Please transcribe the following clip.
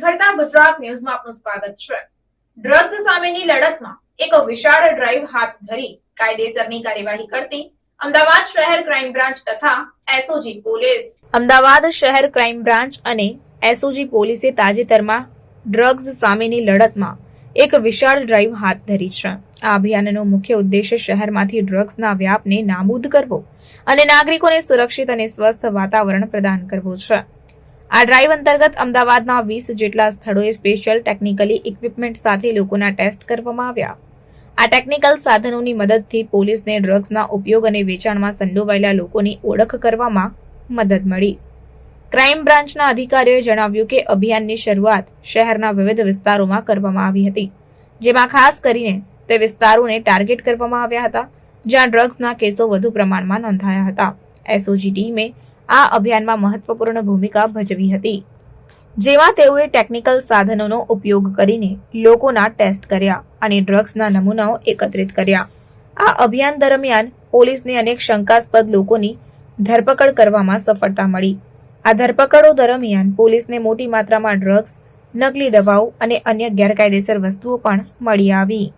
નિખરતા ગુજરાત ન્યૂઝમાં આપનું સ્વાગત છે। ડ્રગ્સ સામેની લડતમાં એક વિશાળ ડ્રાઈવ હાથ ધરી કાયદેસરની કાર્યવાહી કરતી અમદાવાદ શહેર ક્રાઇમ બ્રાન્ચ તથા એસઓજી પોલીસ। અમદાવાદ શહેર ક્રાઇમ બ્રાન્ચ અને એસઓજી પોલીસે તાજેતરમાં ડ્રગ્સ સામેની લડતમાં એક વિશાળ ડ્રાઈવ હાથ ધરી છે। આ અભિયાનનો મુખ્ય ઉદ્દેશ્ય શહેરમાંથી ડ્રગ્સના વ્યાપને નાબૂદ કરવો અને નાગરિકોને સુરક્ષિત અને સ્વસ્થ વાતાવરણ પ્રદાન કરવું છે। આ ડ્રાઈવ અંતર્ગત અમદાવાદના 20 જેટલા સ્થળોએ સ્પેશિયલ ટેકનિકલી ઇક્વિપમેન્ટ સાથે લોકોના ટેસ્ટ કરવામાં આવ્યા। આ ટેકનિકલ સાધનોની મદદથી પોલીસને ડ્રગ્સના ઉપયોગ અને વેચાણમાં સંડોવાયેલા લોકોની ઓળખ કરવામાં મદદ મળી। ક્રાઇમ બ્રાન્ચના અધિકારીઓએ જણાવ્યું કે અભિયાનની શરૂઆત શહેરના વિવિધ વિસ્તારોમાં કરવામાં આવી હતી, જેમાં ખાસ કરીને તે વિસ્તારોને ટાર્ગેટ કરવામાં આવ્યા હતા જ્યાં ડ્રગ્સના કેસો વધુ પ્રમાણમાં નોંધાયા હતા। એસઓજી ટીમે આ અભિયાનમાં મહત્વપૂર્ણ ભૂમિકા ભજવી હતી, જેમાં તેઓએ ટેકનિકલ સાધનોનો ઉપયોગ કરીને લોકોના ટેસ્ટ કર્યા અને ડ્રગ્સના નમૂનાઓ એકત્રિત કર્યા। આ અભિયાન દરમિયાન પોલીસને અનેક શંકાસ્પદ લોકોની ધરપકડ કરવામાં સફળતા મળી। આ ધરપકડો દરમિયાન પોલીસને મોટી માત્રામાં ડ્રગ્સ, નકલી દવાઓ અને અન્ય ગેરકાયદેસર વસ્તુઓ પણ મળી આવી।